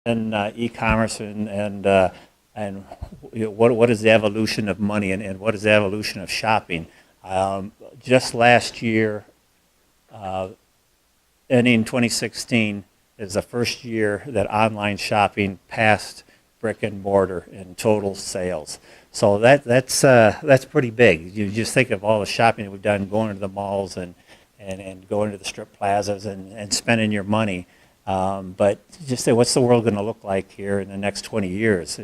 e-commerce and what is the evolution of money and what is the evolution of shopping. Just last year, ending 2016, is the first year that online shopping passed brick and mortar in total sales. So that's pretty big. You just think of all the shopping that we've done, going to the malls and going to the strip plazas and spending your money. But just say, what's the world going to look like here in the next 20 years?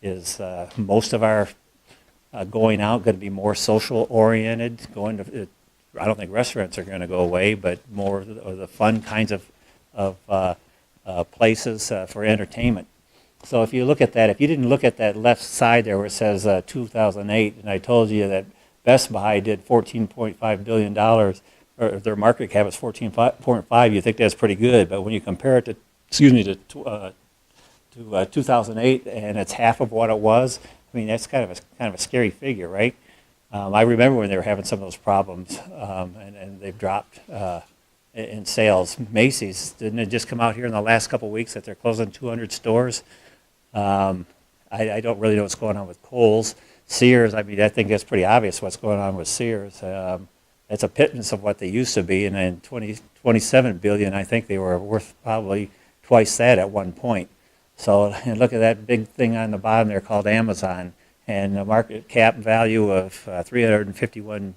Is most of our going out going to be more social oriented? I don't think restaurants are going to go away, but more of the fun kinds of places for entertainment. So if you look at that, if you didn't look at that left side there where it says 2008, and I told you that Best Buy did $14.5 billion, or their market cap is 14.5, you think that's pretty good. But when you compare it to, to 2008, and it's half of what it was, I mean, that's kind of a scary figure, right? I remember when they were having some of those problems, and they've dropped in sales. Macy's, didn't it just come out here in the last couple of weeks that they're closing 200 stores? I don't really know what's going on with Kohl's. Sears, I mean, I think it's pretty obvious what's going on with Sears. It's a pittance of what they used to be, and in 27 billion, I think they were worth probably twice that at one point. So and look at that big thing on the bottom there called Amazon, and a market cap value of $351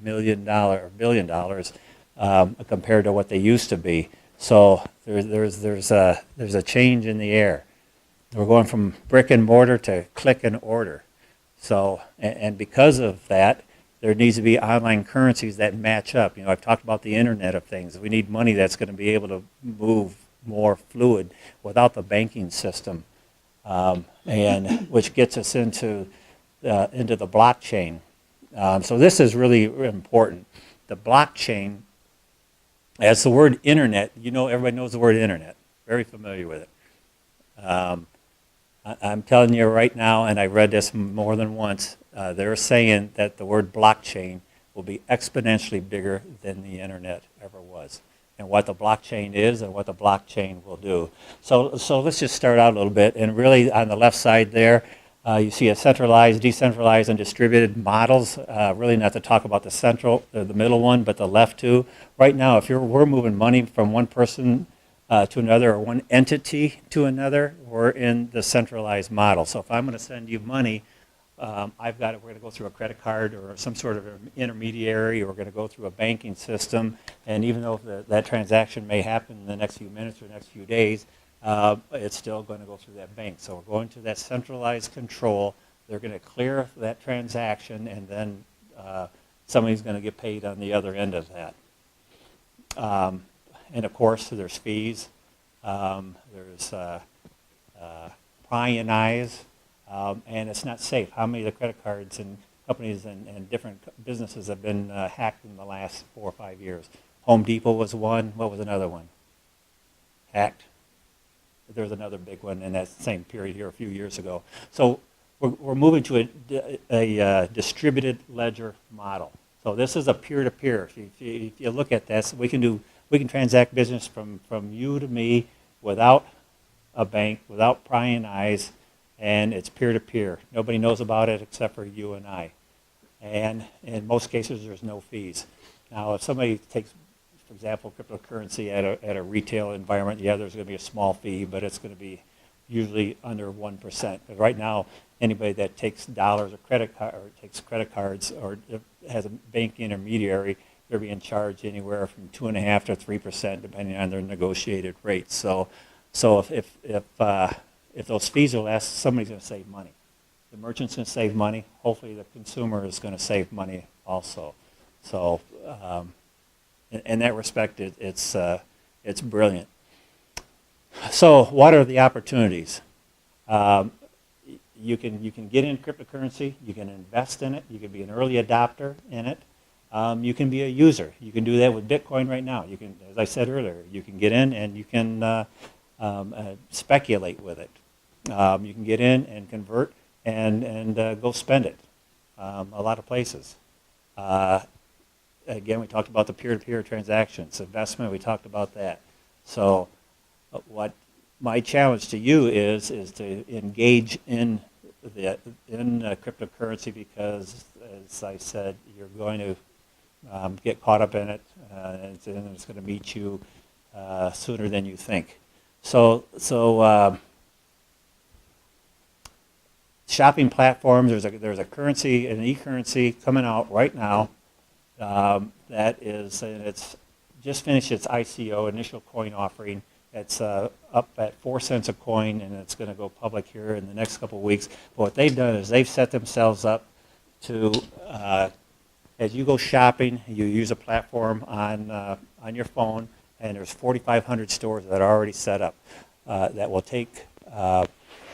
billion compared to what they used to be. So there's a change in the air. We're going from brick and mortar to click and order. So and because of that, there needs to be online currencies that match up. You know, I've talked about the Internet of Things. We need money that's going to be able to move more fluid without the banking system, and which gets us into the blockchain. So this is really important. The blockchain, as the word internet, you know, everybody knows the word internet, very familiar with it. I'm telling you right now, and I read this more than once, they're saying that the word blockchain will be exponentially bigger than the internet ever was, and what the blockchain is and what the blockchain will do. So let's just start out a little bit, and really on the left side there, you see a centralized, decentralized, and distributed models. Really not to talk about the middle one, but the left two. Right now, if we're moving money from one person to another, or one entity to another, we're in the centralized model. So if I'm going to send you money, we're going to go through a credit card or some sort of intermediary, or we're going to go through a banking system. And even though that transaction may happen in the next few minutes or next few days, it's still going to go through that bank. So we're going to that centralized control. They're going to clear that transaction, and then somebody's going to get paid on the other end of that. And of course, there's fees. There's pry and eyes. And it's not safe. How many of the credit cards and companies and different businesses have been hacked in the last 4 or 5 years? Home Depot was one. What was another one? Hacked. There's another big one in that same period here a few years ago. So we're moving to a distributed ledger model. So this is a peer-to-peer. If you look at this, we can transact business from you to me without a bank, without prying eyes, and it's peer-to-peer. Nobody knows about it except for you and I. And in most cases, there's no fees. Now, if somebody takes, for example, cryptocurrency at a retail environment, yeah, there's going to be a small fee, but it's going to be usually under 1%. But right now, anybody that takes dollars or takes credit cards or has a bank intermediary, they're being charged anywhere from 2.5% to 3%, depending on their negotiated rates. So if those fees are less, somebody's going to save money. The merchant's going to save money. Hopefully, the consumer is going to save money also. So, in that respect, it's brilliant. So, what are the opportunities? You can get in cryptocurrency. You can invest in it. You can be an early adopter in it. You can be a user. You can do that with Bitcoin right now. You can, as I said earlier, you can get in and you can speculate with it. You can get in and convert and go spend it a lot of places. Again, we talked about the peer-to-peer transactions. Investment, we talked about that. So what my challenge to you is to engage in cryptocurrency, because, as I said, you're going to get caught up in it, and it's going to meet you sooner than you think. So shopping platforms. There's a currency, an e-currency coming out right now that is, and it's just finished its ICO, initial coin offering. It's up at 4 cents a coin, and it's going to go public here in the next couple of weeks. But what they've done is they've set themselves up to, as you go shopping, you use a platform on your phone, and there's 4,500 stores that are already set up that will take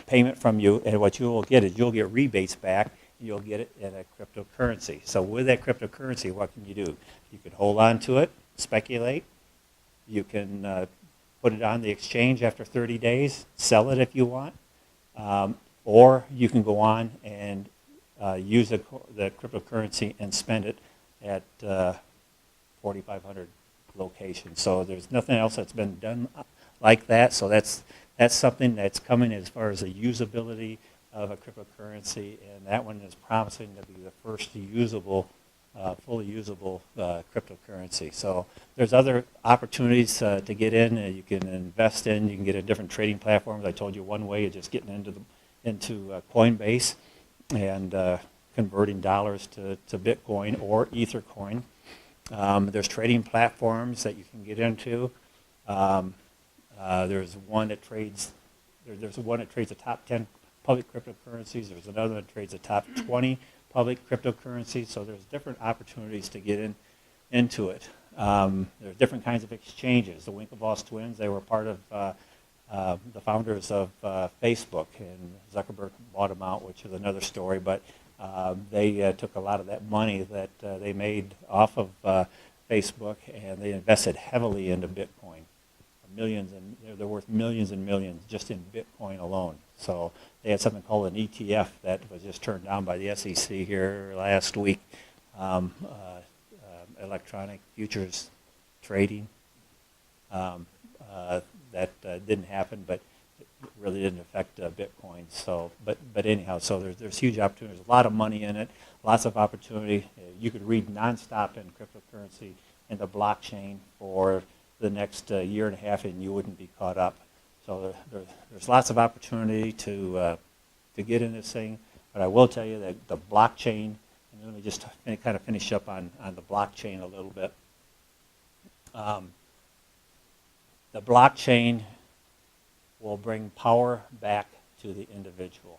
payment from you, and what you will get is you'll get rebates back. You'll get it in a cryptocurrency. So with that cryptocurrency, what can you do? You can hold on to it, speculate. You can put it on the exchange after 30 days, sell it if you want, or you can go on and use the cryptocurrency and spend it at 4,500 locations. So there's nothing else that's been done like that. So that's something that's coming as far as the usability of a cryptocurrency, and that one is promising to be the first usable, fully usable cryptocurrency. So there's other opportunities to get in. You can invest in. You can get in different trading platforms. I told you one way is just getting into Coinbase and converting dollars to Bitcoin or Ethercoin. There's trading platforms that you can get into. There's one that trades. There's one that trades the top 10 public cryptocurrencies. There's another that trades the top 20 public cryptocurrencies. So there's different opportunities to get into it. There's different kinds of exchanges. The Winklevoss twins, they were part of the founders of Facebook, and Zuckerberg bought them out, which is another story. But they took a lot of that money that they made off of Facebook, and they invested heavily into Bitcoin. Millions, and they're worth millions and millions just in Bitcoin alone. So they had something called an ETF that was just turned down by the SEC here last week, electronic futures trading. That didn't happen, but it really didn't affect Bitcoin. So, but anyhow, so there's huge opportunities, a lot of money in it, lots of opportunity. You could read nonstop in cryptocurrency and the blockchain for the next year and a half, and you wouldn't be caught up. So there's lots of opportunity to get in this thing. But I will tell you that the blockchain, and let me just kind of finish up on the blockchain a little bit. The blockchain will bring power back to the individual,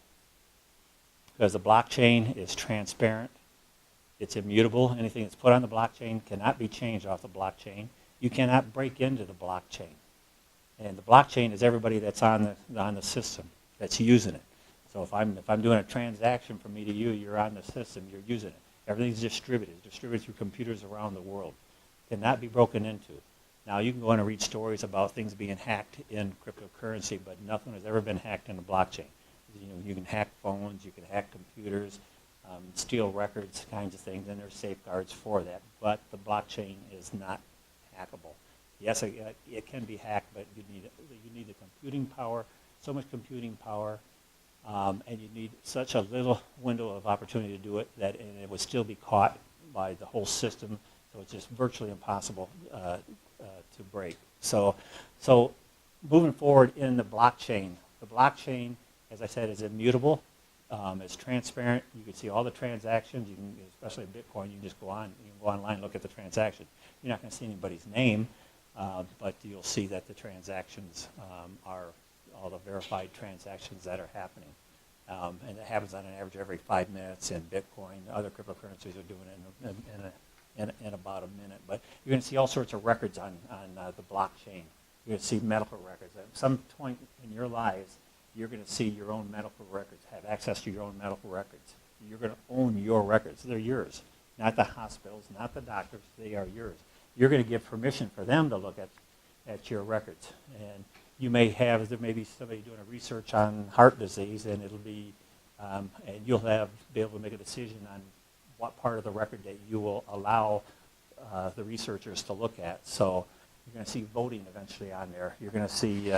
because the blockchain is transparent, it's immutable. Anything that's put on the blockchain cannot be changed off the blockchain. You cannot break into the blockchain. And the blockchain is everybody that's on the system that's using it. So if I'm doing a transaction from me to you, you're on the system, you're using it. Everything's distributed through computers around the world. Cannot be broken into. Now you can go in and read stories about things being hacked in cryptocurrency, but nothing has ever been hacked in the blockchain. You can hack phones, you can hack computers, steal records, kinds of things, and there's safeguards for that. But the blockchain is not hackable. Yes, it can be hacked, but you need the computing power, so much computing power, and you need such a little window of opportunity to do it that and it would still be caught by the whole system. So it's just virtually impossible to break. So moving forward in the blockchain, as I said, is immutable. It's transparent. You can see all the transactions. You can, especially in Bitcoin, you can just go online and look at the transaction. You're not going to see anybody's name, but you'll see that the transactions are all the verified transactions that are happening. And it happens on an average every 5 minutes in Bitcoin. Other cryptocurrencies are doing it in about a minute. But you're going to see all sorts of records on the blockchain. You're going to see medical records. At some point in your lives, you're going to see your own medical records, have access to your own medical records. You're going to own your records. They're yours, not the hospitals, not the doctors. They are yours. You're going to give permission for them to look at your records. And there may be somebody doing a research on heart disease, and it'll be, and you'll be able to make a decision on what part of the record that you will allow the researchers to look at. So you're going to see voting eventually on there. You're going to see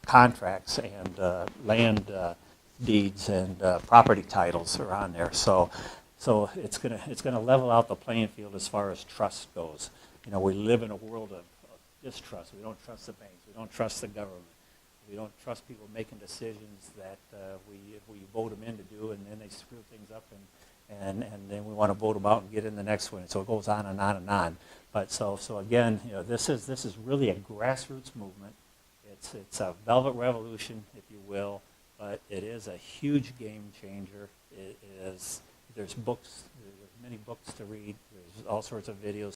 contracts and land deeds and property titles are on there. So it's gonna level out the playing field as far as trust goes. You know, we live in a world of distrust. We don't trust the banks. We don't trust the government. We don't trust people making decisions that we vote them in to do, and then they screw things up, and then we want to vote them out and get in the next one. So it goes on and on and on. But so again, you know, this is really a grassroots movement. It's a velvet revolution, if you will, but it is a huge game changer. It is. There's books. There's many books to read. There's all sorts of videos